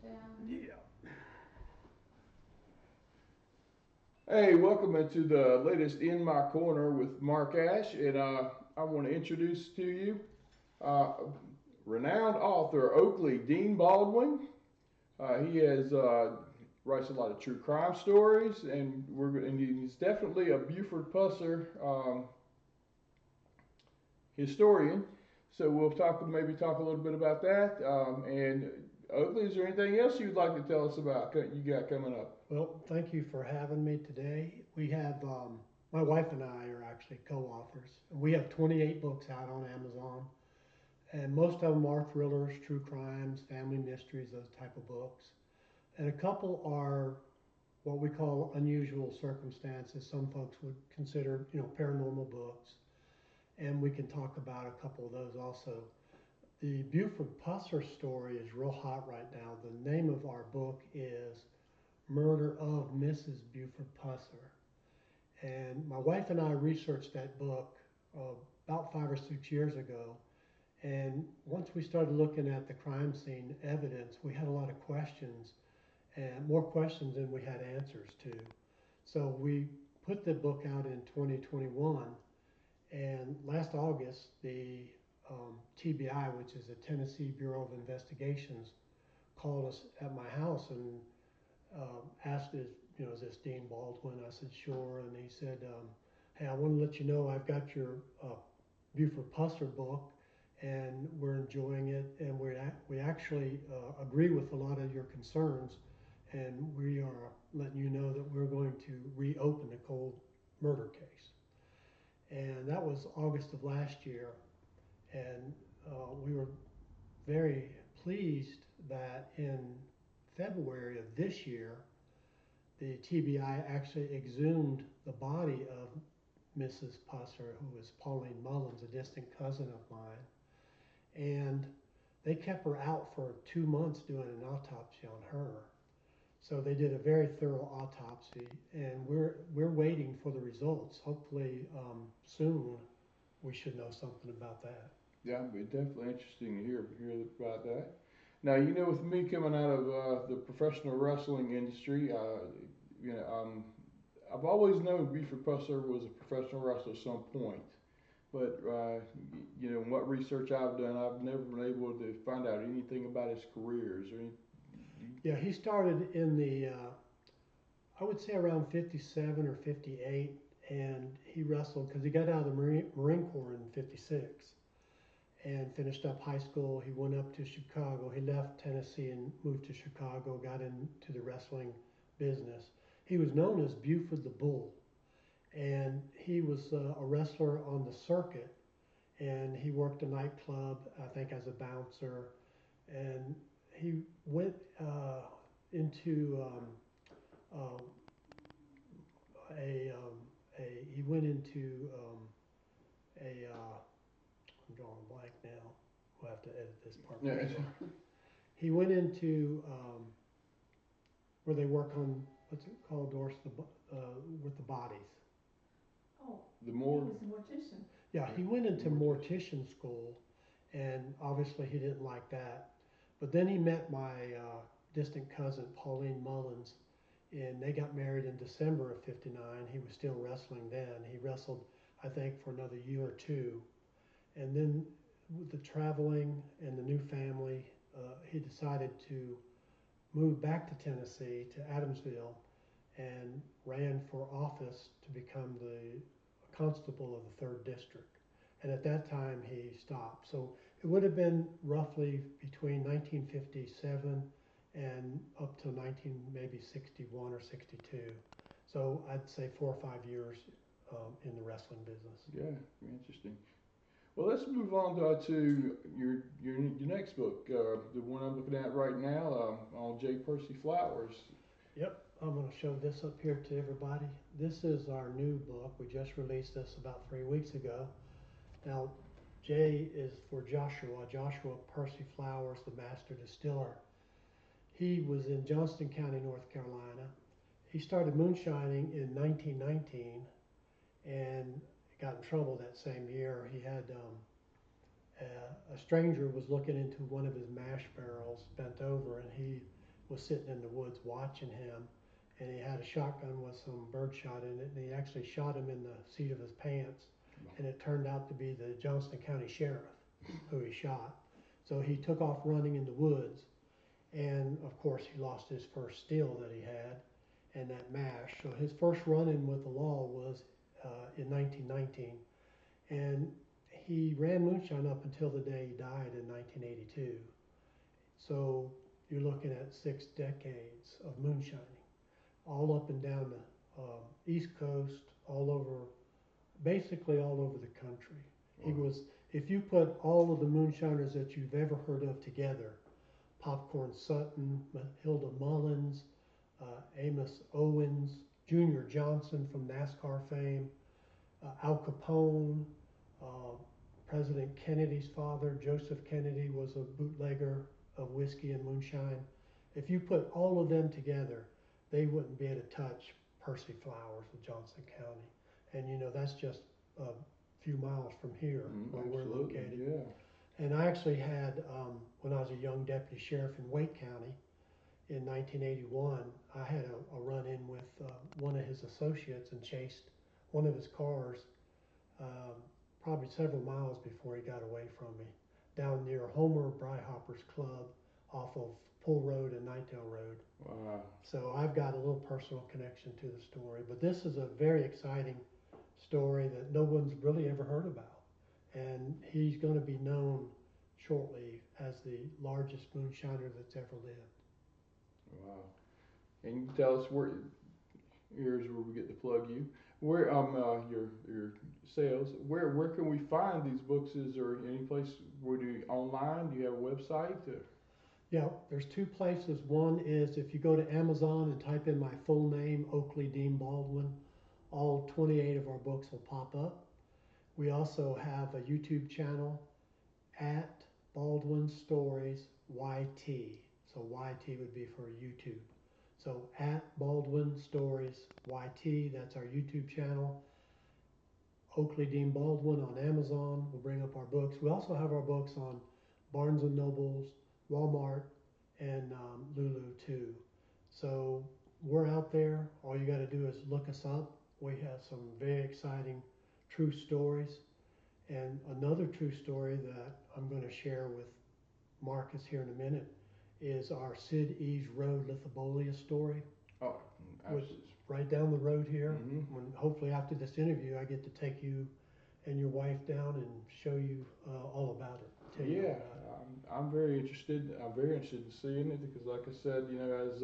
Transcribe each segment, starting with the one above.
down. Yeah. Hey, welcome into the latest In My Corner with Mark Ash, and I want to introduce to you uh, renowned author Oakley Dean Baldwin. He has writes a lot of true crime stories, and he's definitely a Buford Pusser historian. So we'll talk a little bit about that. And Oakley, is there anything else you'd like to tell us about you got coming up? Well, thank you for having me today. We have my wife and I are actually co-authors. We have 28 books out on Amazon, and most of them are thrillers, true crimes, family mysteries, those type of books. And a couple are what we call unusual circumstances. Some folks would consider, paranormal books, and we can talk about a couple of those also. The Buford Pusser story is real hot right now. The name of our book is Murder of Mrs. Buford Pusser. And my wife and I researched that book about 5 or 6 years ago. And once we started looking at the crime scene evidence, we had a lot of questions, and more questions than we had answers to. So we put the book out in 2021. And last August, the TBI, which is the Tennessee Bureau of Investigations, called us at my house and asked, is this Dean Baldwin? I said, sure. And he said, hey, I want to let you know I've got your Buford Pusser book, and we're enjoying it, and we actually agree with a lot of your concerns, and we are letting you know that we're going to reopen the cold murder case. And that was August of last year, and we were very pleased that in February of this year, the TBI actually exhumed the body of Mrs. Pusser, who was Pauline Mullins, a distant cousin of mine. And they kept her out for 2 months doing an autopsy on her. So they did a very thorough autopsy, and we're waiting for the results. Hopefully soon we should know something about that. Yeah, it'd be definitely interesting to hear about that. Now, with me coming out of the professional wrestling industry, I've always known Buford Pusser was a professional wrestler at some point. But what research I've done, I've never been able to find out anything about his careers or any. Yeah, he started in the I would say around 57 or 58, and he wrestled because he got out of the Marine Corps in 56 and finished up high school. He went up to Chicago. He left Tennessee and moved to Chicago, got into the wrestling business. He was known as Buford the Bull, and he was a wrestler on the circuit, and he worked a nightclub, I think, as a bouncer, and he went into uh, he went into I'm drawing a blank now. We'll have to edit this part. Yeah. He went into where they work on what's it called, Doris, with the bodies. Oh, The he more. was a mortician. Yeah, he went into mortician school, and obviously he didn't like that. But then he met my distant cousin, Pauline Mullins, and they got married in December of '59. He was still wrestling then. He wrestled, I think, for another year or two. And then with the traveling and the new family, he decided to move back to Tennessee, to Adamsville, and ran for office to become the constable of the 3rd District. And at that time, he stopped. So it would have been roughly between 1957 and up to 19, maybe 61 or 62. So I'd say 4 or 5 years in the wrestling business. Yeah, interesting. Well, let's move on to your next book, the one I'm looking at right now, on Percy Flowers. Yep, I'm going to show this up here to everybody. This is our new book. We just released this about 3 weeks ago. Now, J is for Joshua Percy Flowers, the master distiller. He was in Johnston County, North Carolina. He started moonshining in 1919 and got in trouble that same year. He had a stranger was looking into one of his mash barrels, bent over, and he was sitting in the woods watching him, and he had a shotgun with some birdshot in it, and he actually shot him in the seat of his pants, and it turned out to be the Johnston County Sheriff who he shot. So he took off running in the woods, and of course he lost his first steal that he had, and that mash. So his first run-in with the law was in 1919, and he ran moonshine up until the day he died in 1982. So you're looking at 6 decades of moonshining, all up and down the East Coast, all over, basically all over the country. He was, if you put all of the moonshiners that you've ever heard of together, Popcorn Sutton, Hilda Mullins, Amos Owens, Junior Johnson from NASCAR fame, Al Capone, President Kennedy's father, Joseph Kennedy, was a bootlegger of whiskey and moonshine. If you put all of them together, they wouldn't be able to touch Percy Flowers of Johnston County. And you know, that's just a few miles from here where we're located. Yeah. And I actually had, when I was a young deputy sheriff in Wake County in 1981, I had a run-in with one of his associates and chased one of his cars probably several miles before he got away from me, down near Homer Bryhopper's Club off of Pool Road and Nightdale Road. Wow. So I've got a little personal connection to the story, but this is a very exciting story that no one's really ever heard about. And he's going to be known shortly as the largest moonshiner that's ever lived. Wow. And you can tell us where, here's where we get to plug you. Where your sales, where can we find these books? Is there any place where do you online? Do you have a website? Yeah, there's 2 places. One is if you go to Amazon and type in my full name, Oakley Dean Baldwin, all 28 of our books will pop up. We also have a YouTube channel at Baldwin Stories YT. So YT would be for YouTube. So at Baldwin Stories YT, that's our YouTube channel. Oakley Dean Baldwin on Amazon will bring up our books. We also have our books on Barnes and Nobles, Walmart, and Lulu too. So we're out there. All you got to do is look us up. We have some very exciting true stories. And another true story that I'm going to share with Marcus here in a minute is our Sid Eves Road Lithobolia story. Oh, which is right down the road here. When hopefully after this interview, I get to take you and your wife down and show you all about it. Yeah, I'm very interested. I'm very interested in seeing it because, like I said, you know, as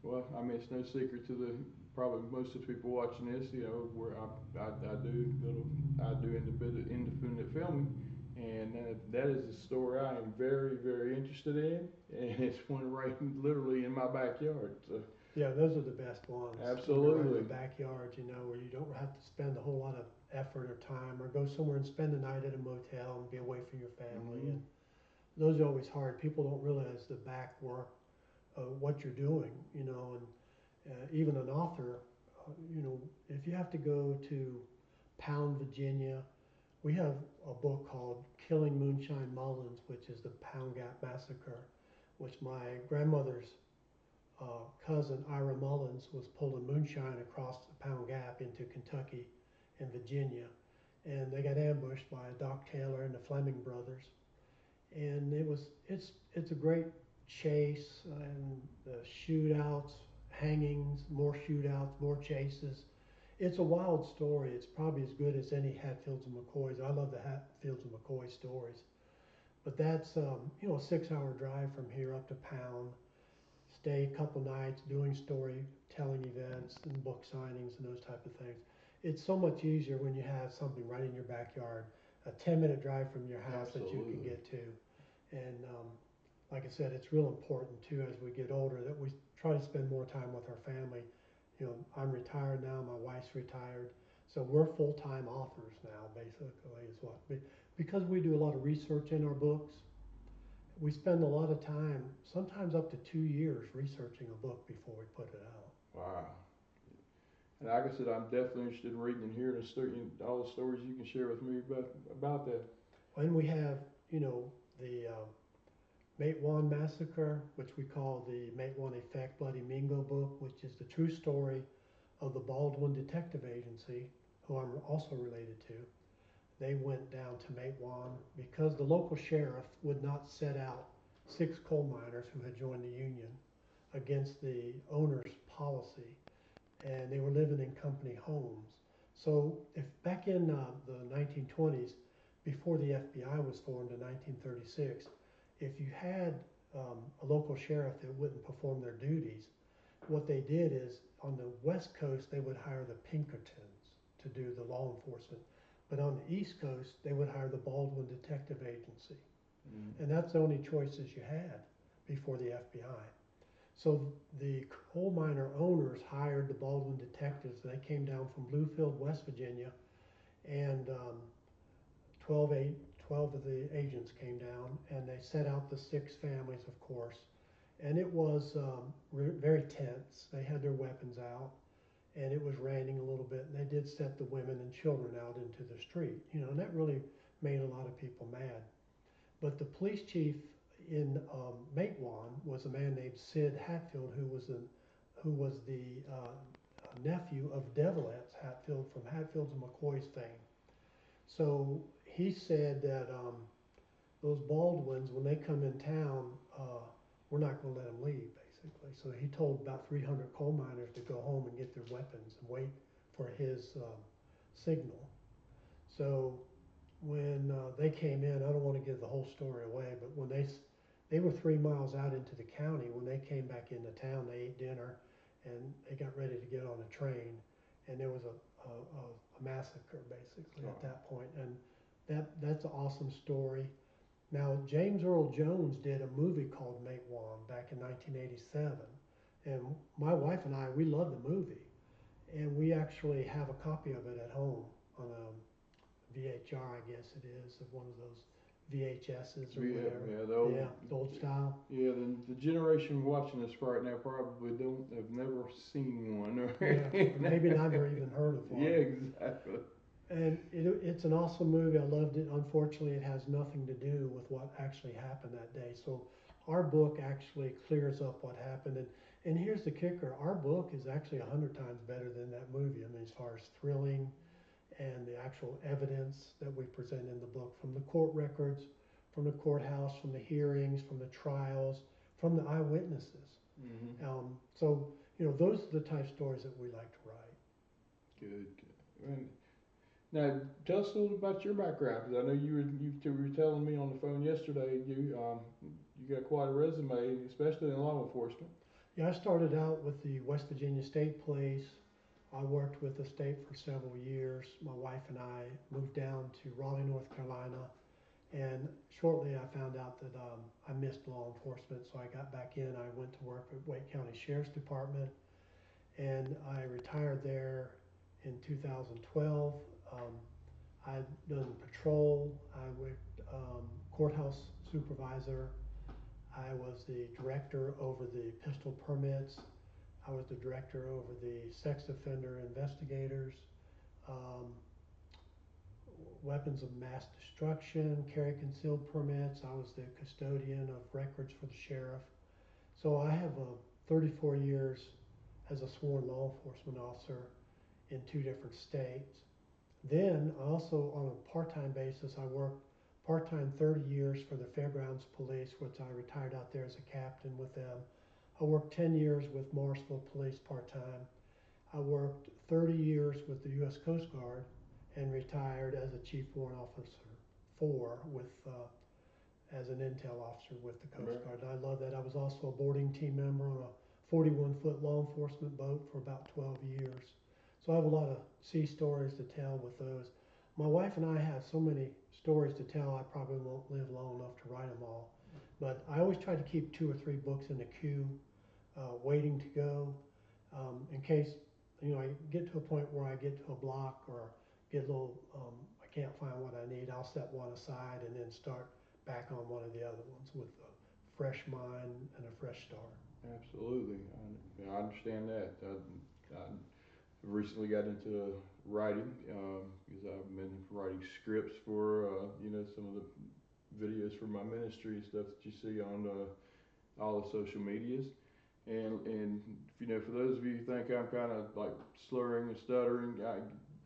well, I mean, it's no secret to the probably most of the people watching this. You know, where I do independent filming, and that is a story I am very, very interested in, and it's one right literally in my backyard. So. Yeah, those are the best ones. Absolutely. In the backyard, you know, where you don't have to spend a whole lot of effort or time, or go somewhere and spend the night at a motel and be away from your family. And those are always hard. People don't realize the back work of what you're doing, you know, and even an author, you know, if you have to go to Pound, Virginia, we have a book called Killing Moonshine Mullins, which is the Pound Gap Massacre, which my grandmother's cousin Ira Mullins was pulling moonshine across the Pound Gap into Kentucky and Virginia, and they got ambushed by Doc Taylor and the Fleming brothers, and it's a great chase and the shootouts, hangings, more shootouts, more chases. It's a wild story. It's probably as good as any Hatfields and McCoys. I love the Hatfields and McCoy stories, but that's you know, a 6-hour drive from here up to Pound. Stay a couple nights doing storytelling events and book signings and those type of things. It's so much easier when you have something right in your backyard, a 10-minute drive from your house. Absolutely. That you can get to. And like I said, it's real important too as we get older that we try to spend more time with our family. You know, I'm retired now, my wife's retired, so we're full-time authors now, basically, is what. Because we do a lot of research in our books, we spend a lot of time, sometimes up to 2 years, researching a book before we put it out. Wow. And like I said, I'm definitely interested in reading and hearing all the stories you can share with me about that. And we have, you know, the Matewan Massacre, which we call the Matewan Effect Bloody Mingo book, which is the true story of the Baldwin Detective Agency, who I'm also related to. They went down to Matewan because the local sheriff would not set out 6 coal miners who had joined the union against the owner's policy, and they were living in company homes. So if back in the 1920s, before the FBI was formed in 1936, if you had a local sheriff that wouldn't perform their duties, what they did is on the West Coast they would hire the Pinkertons to do the law enforcement, but on the East Coast they would hire the Baldwin Detective Agency, and that's the only choices you had before the FBI. So the coal miner owners hired the Baldwin detectives. They came down from Bluefield, West Virginia, and 12 of the agents came down, and they set out the 6 families, of course. And it was very tense. They had their weapons out, and it was raining a little bit, and they did set the women and children out into the street, and that really made a lot of people mad. But the police chief in Matewan was a man named Sid Hatfield, who was the nephew of Devilet's Hatfield from Hatfields and McCoy's fame. So he said that those Baldwins, when they come in town, we're not going to let them leave, basically. So he told about 300 coal miners to go home and get their weapons and wait for his signal. So when they came in, I don't want to give the whole story away, but when they were 3 miles out into the county, when they came back into town, they ate dinner and they got ready to get on a train, and there was a massacre basically at that point, and that's an awesome story. Now James Earl Jones did a movie called Matewan back in 1987, and my wife and we loved the movie, and we actually have a copy of it at home on a VHR, I guess it is, of one of those VHSs or whatever. Yeah, the old style. Yeah, the generation watching this right now probably have never seen one. Yeah, maybe never even heard of one. Yeah, exactly. And it's an awesome movie. I loved it. Unfortunately, it has nothing to do with what actually happened that day. So our book actually clears up what happened. And here's the kicker. Our book is actually 100 times better than that movie. I mean, as far as thrilling and the actual evidence that we present in the book, from the court records, from the courthouse, from the hearings, from the trials, from the eyewitnesses. So, those are the type of stories that we like to write. Good. And now, tell us a little about your background, because I know you were telling me on the phone yesterday you got quite a resume, especially in law enforcement. Yeah, I started out with the West Virginia State Police. I worked with the state for several years. My wife and I moved down to Raleigh, North Carolina, and shortly I found out that I missed law enforcement, so I got back in. I went to work at Wake County Sheriff's Department, and I retired there in 2012. I'd done patrol. I worked courthouse supervisor. I was the director over the pistol permits. I was the director over the sex offender investigators, weapons of mass destruction, carry concealed permits. I was the custodian of records for the sheriff. So I have 34 years as a sworn law enforcement officer in 2 different states. Then also on a part-time basis, I worked part-time 30 years for the Fairgrounds Police, which I retired out there as a captain with them. I worked 10 years with Morrisville Police part-time. I worked 30 years with the U.S. Coast Guard and retired as a chief warrant officer as an intel officer with the Coast Guard. And I love that. I was also a boarding team member on a 41-foot law enforcement boat for about 12 years. So I have a lot of sea stories to tell with those. My wife and I have so many stories to tell, I probably won't live long enough to write them all. But I always try to keep 2 or 3 books in the queue, waiting to go, in case I get to a point where I get to a block or get a little, I can't find what I need. I'll set one aside and then start back on one of the other ones with a fresh mind and a fresh start. Absolutely, I understand that. I recently got into writing because I've been writing scripts for some of the videos for my ministry and stuff that you see on all the social medias. And for those of you who think I'm kind of like slurring and stuttering,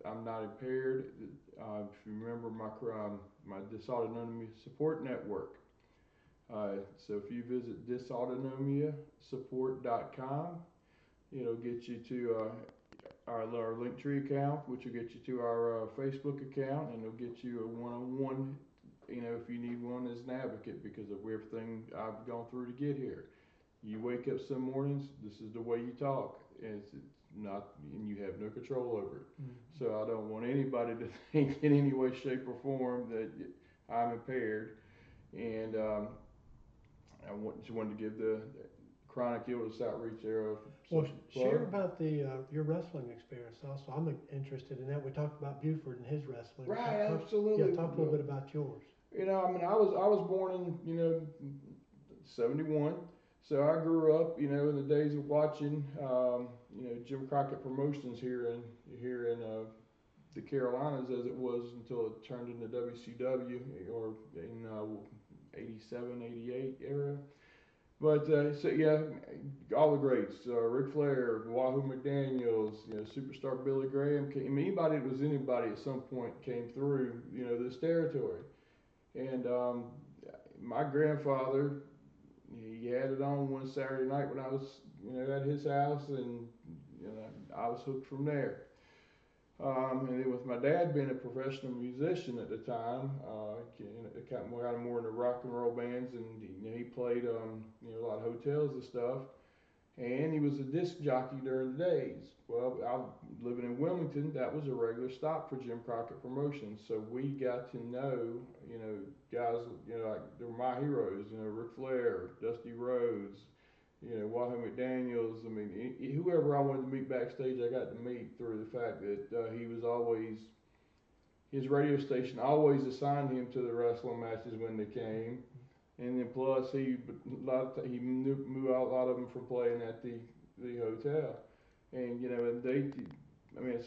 I'm not impaired. If you remember my dysautonomia support network. So if you visit dysautonomiasupport.com, it'll get you to our Linktree account, which will get you to our Facebook account, and it'll get you a one-on-one. If you need one as an advocate because of everything I've gone through to get here. You wake up some mornings, this is the way you talk, and it's not, and you have no control over it. Mm-hmm. So I don't want anybody to think in any way, shape, or form that I'm impaired. And just wanted to give the chronic illness outreach there. Well, share about your wrestling experience also. I'm interested in that. We talked about Buford and his wrestling. Right, absolutely. Yeah, talk a little bit about yours. I was born in 71. So I grew up, in the days of watching, Jim Crockett Promotions here in the Carolinas, as it was until it turned into WCW or in 87, 88 era. But all the greats, Ric Flair, Wahoo McDaniels, superstar Billy Graham. Anybody that was anybody at some point came through, this territory. And my grandfather, he had it on one Saturday night when I was, at his house, and I was hooked from there. And then with my dad being a professional musician at the time, kind of more in the rock and roll bands, and he played a lot of hotels and stuff. And he was a disc jockey during the days. Well, I living in Wilmington, that was a regular stop for Jim Crockett Promotions. So we got to know, guys, like they were my heroes, Ric Flair, Dusty Rhodes, Wahoo McDaniels. I mean, whoever I wanted to meet backstage, I got to meet through the fact that he was always, his radio station always assigned him to the wrestling matches when they came. And then plus he knew a lot of them from playing at the hotel, and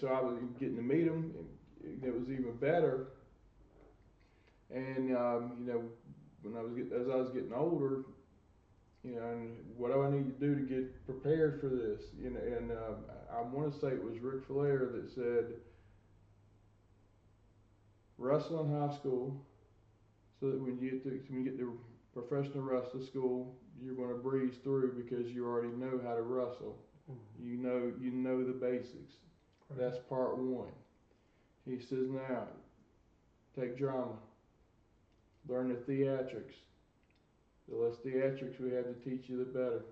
so I was getting to meet them, and it was even better. And when as I was getting older, and what do I need to do to get prepared for this? And I want to say it was Ric Flair that said, wrestle in high school, so that when you get to professional wrestling school, you're going to breeze through because you already know how to wrestle. Mm-hmm. You know the basics. Right. That's part one. He says, now take drama, learn the theatrics. The less theatrics we have to teach you, the better.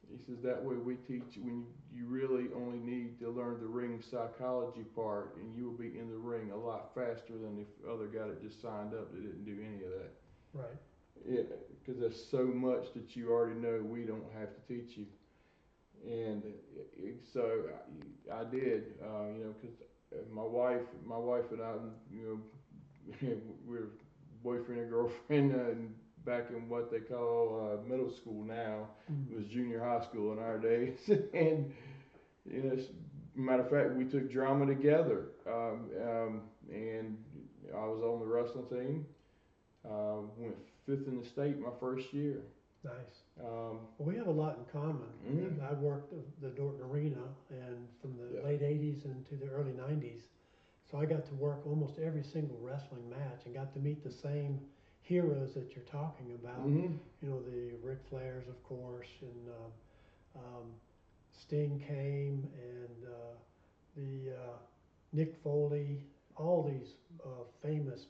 He says that way we teach you when you really only need to learn the ring psychology part, and you will be in the ring a lot faster than the other guy that just signed up that didn't do any of that. Right. Because there's so much that you already know we don't have to teach you. And so I did, because my wife and I, we're boyfriend and girlfriend back in what they call middle school now. Mm-hmm. It was junior high school in our days. And, matter of fact, we took drama together. And I was on the wrestling team. Went 5th in the state my first year. Nice. Well, we have a lot in common. Mm-hmm. I worked the Dorton Arena, and from the late 80s into the early 90s. So I got to work almost every single wrestling match and got to meet the same heroes that you're talking about. Mm-hmm. The Ric Flairs, of course, and Sting came, and the Nick Foley, all these famous.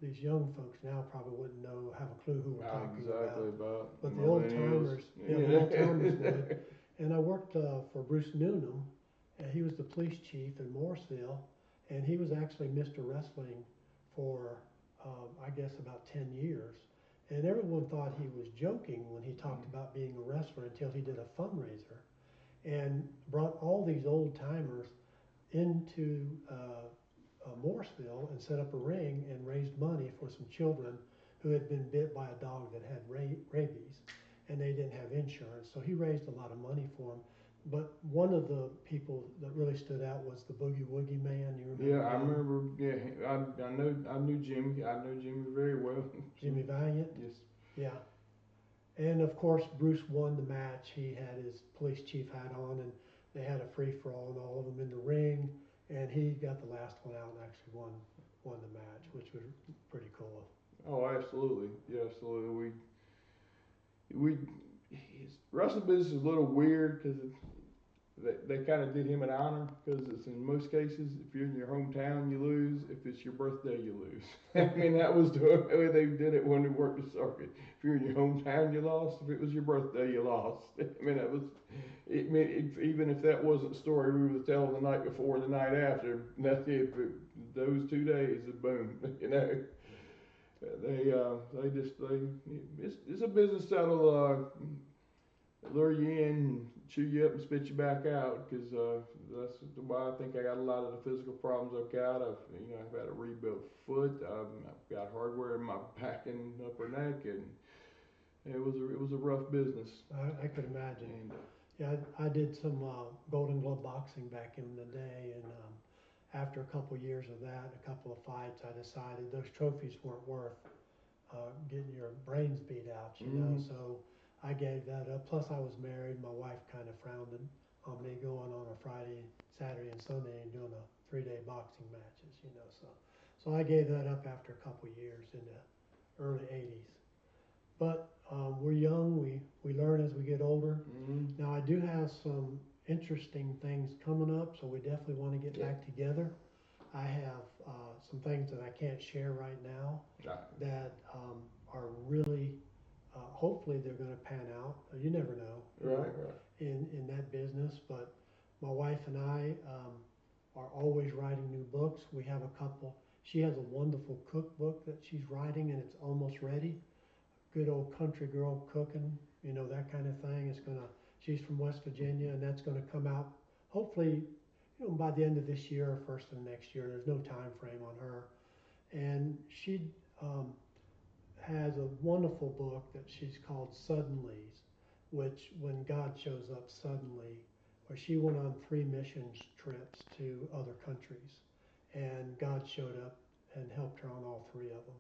These young folks now probably wouldn't have a clue who we're talking about. But the old timers, the old timers would. And I worked for Bruce Noonan, and he was the police chief in Morrisville, and he was actually Mr. Wrestling for, I guess, about 10 years. And everyone thought he was joking when he talked about being a wrestler until he did a fundraiser and brought all these old timers into Morrisville and set up a ring and raised money for some children who had been bit by a dog that had rabies, and they didn't have insurance. So he raised a lot of money for them. But one of the people that really stood out was the Boogie Woogie Man. You remember Yeah, I him? remember. Yeah, I knew Jimmy. I know Jimmy very well. Jimmy Valiant. Yes. Yeah. And of course, Bruce won the match. He had his police chief hat on, and they had a free for all, and all of them in the ring. And he got the last one out and actually won the match, which was pretty cool. Oh, absolutely. Yeah, absolutely. We wrestling business is a little weird because they kind of did him an honor because it's in most cases if you're in your hometown you lose, if it's your birthday you lose. I mean that was the way they did it when they worked the circuit. If you're in your hometown you lost, if it was your birthday you lost. I mean that was. I mean even if that wasn't the story we were telling the night before, the night after, that's it. Those 2 days, boom, you know. It's a business that'll lure you in and chew you up and spit you back out because that's why I think I got a lot of the physical problems I've got. I've had a rebuilt foot. I've got hardware in my back and upper neck, and it was a rough business. I could imagine. And Yeah, I did some Golden Glove boxing back in the day, and after a couple years of that, a couple of fights, I decided those trophies weren't worth getting your brains beat out, you know. So I gave that up. Plus, I was married. My wife kind of frowned on me going on a Friday, Saturday, and Sunday and doing a 3-day boxing matches, you know. So I gave that up after a couple years in the early '80s. But we're young. We learn as we get older. Now I do have some interesting things coming up, so we definitely want to get back together. I have some things that I can't share right now that are really, hopefully they're going to pan out. You never know, right. in that business. But my wife and I are always writing new books. We have a couple. She has a wonderful cookbook that she's writing, and it's almost ready. Good old country girl cooking, you know, that kind of thing. She's from West Virginia, and that's gonna come out hopefully, you know, by the end of this year or first of next year. There's no time frame on her. And she um, has a wonderful book that she's called Suddenlies, which when God shows up suddenly, where she went on 3 missions trips to other countries, and God showed up and helped her on all 3 of them.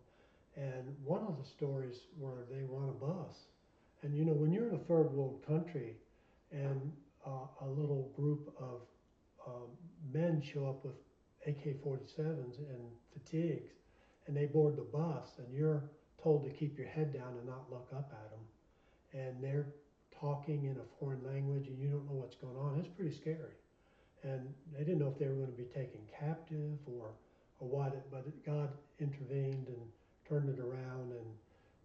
And one of the stories where they were on a bus, and you know, when you're in a third world country, and a little group of um, men show up with AK-47s and fatigues, and they board the bus, and you're told to keep your head down and not look up at them, and they're talking in a foreign language, and you don't know what's going on. It's pretty scary, and they didn't know if they were going to be taken captive or what. But God intervened and turned it around, and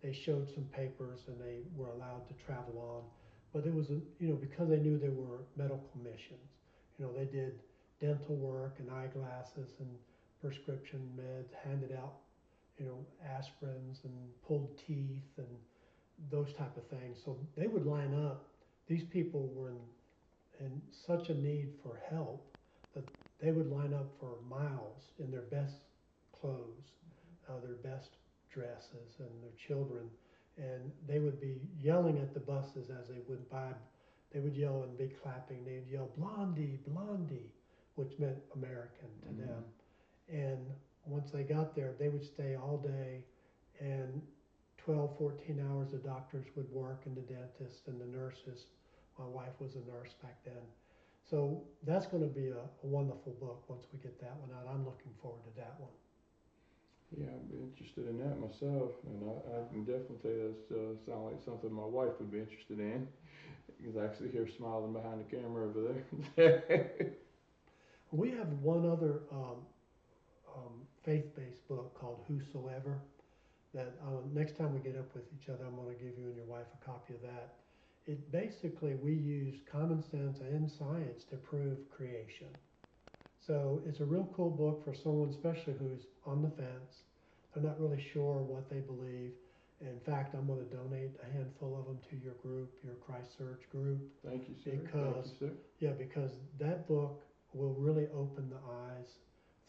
they showed some papers, and they were allowed to travel on. But it was, because they knew there were medical missions. You know, they did dental work and eyeglasses and prescription meds, handed out, aspirins and pulled teeth and those type of things. So they would line up. These people were in such a need for help that they would line up for miles in their best clothes, their best dresses, and their children, and they would be yelling at the buses as they went by. They would yell and be clapping. They'd yell "Blondie, Blondie," which meant American to them. And once they got there, they would stay all day, and 12, 14 hours the doctors would work, and the dentists and the nurses. My wife was a nurse back then. So that's going to be a wonderful book once we get that one out. I'm looking forward to that one. Yeah, I'd be interested in that myself, and I can definitely tell you that sounds like something my wife would be interested in. You can actually hear smiling behind the camera over there. We have one other faith-based book called Whosoever that next time we get up with each other, I'm going to give you and your wife a copy of that. It basically, we use common sense and science to prove creation. So it's a real cool book for someone, especially who's on the fence. They're not really sure what they believe. In fact, I'm going to donate a handful of them to your group, your Christ Search group. Thank you, sir. Thank you, sir. Yeah, because that book will really open the eyes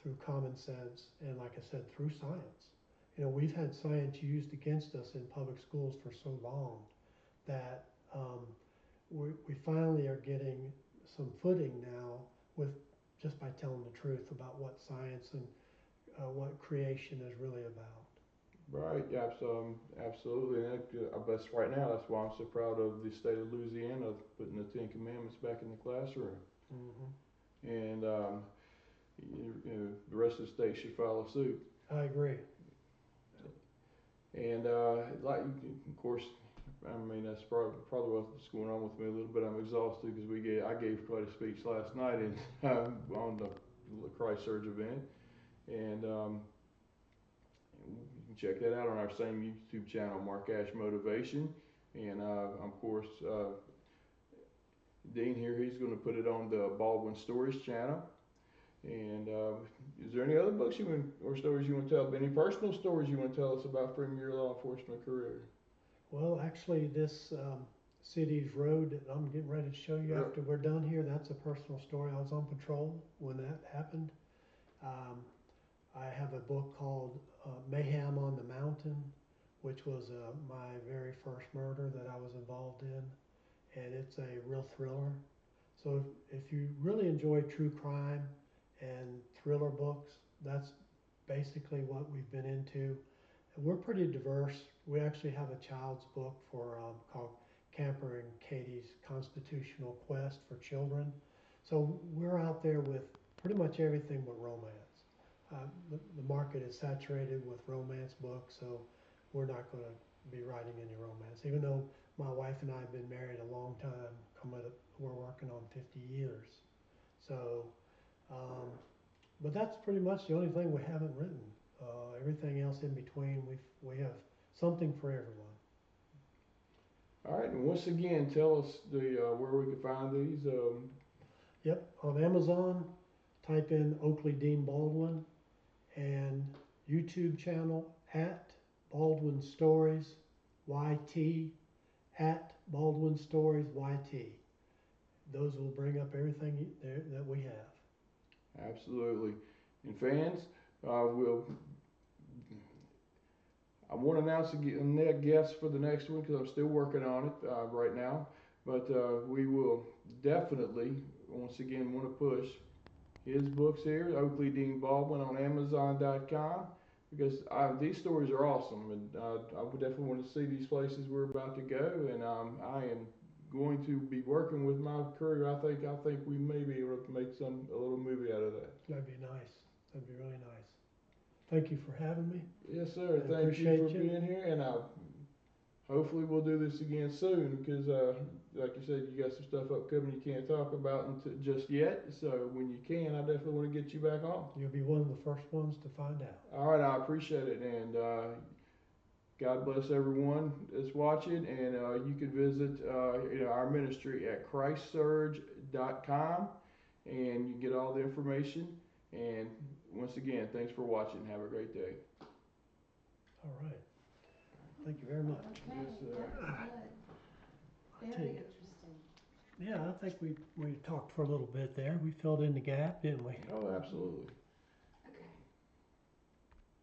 through common sense and, like I said, through science. You know, we've had science used against us in public schools for so long that we finally are getting some footing now with just by telling the truth about what science and what creation is really about. Right, yeah, absolutely. And that's right now. That's why I'm so proud of the state of Louisiana putting the Ten Commandments back in the classroom. Mm-hmm. And the rest of the state should follow suit. I agree. And like, of course, I mean that's probably what's going on with me a little bit. I'm exhausted because I gave quite a speech last night on the Christ Surge event, and you can check that out on our same YouTube channel, Mark Ash Motivation, and of course Dean here, he's going to put it on the Baldwin Stories channel. And is there any other books or stories you want to tell? Any personal stories you want to tell us about from your law enforcement career? Well, actually, this Cities Road that I'm getting ready to show you after we're done here, that's a personal story. I was on patrol when that happened. I have a book called Mayhem on the Mountain, which was my very first murder that I was involved in, and it's a real thriller. So if you really enjoy true crime and thriller books, that's basically what we've been into. And we're pretty diverse. We actually have a child's book called Camper and Katie's Constitutional Quest for Children. So we're out there with pretty much everything but romance. The market is saturated with romance books, so we're not going to be writing any romance. Even though my wife and I have been married a long time, we're working on 50 years. So, but that's pretty much the only thing we haven't written. Everything else in between, we have something for everyone. All right, and once again, tell us where we can find these. Yep, on Amazon, type in Oakley Dean Baldwin, and YouTube channel at Baldwin Stories YT, at Baldwin Stories YT. Those will bring up everything that we have. Absolutely. And fans, I want to announce a guest for the next one because I'm still working on it right now. But we will definitely, once again, want to push his books here, Oakley Dean Baldwin on Amazon.com, because these stories are awesome. And I would definitely want to see these places we're about to go. And I am going to be working with my crew. I think we may be able to make a little movie out of that. That'd be nice. That'd be really nice. Thank you for having me. Yes, sir. Thank you for being here, and hopefully we'll do this again soon because, like you said, you got some stuff upcoming you can't talk about just yet. So when you can, I definitely want to get you back on. You'll be one of the first ones to find out. All right, I appreciate it, and God bless everyone that's watching. And you can visit our ministry at ChristSurge.com, and you get all the information. And once again, thanks for watching. Have a great day. All right. Thank you very much. Okay, Yes, good. Very interesting. Yeah, I think we talked for a little bit there. We filled in the gap, didn't we? Oh, absolutely.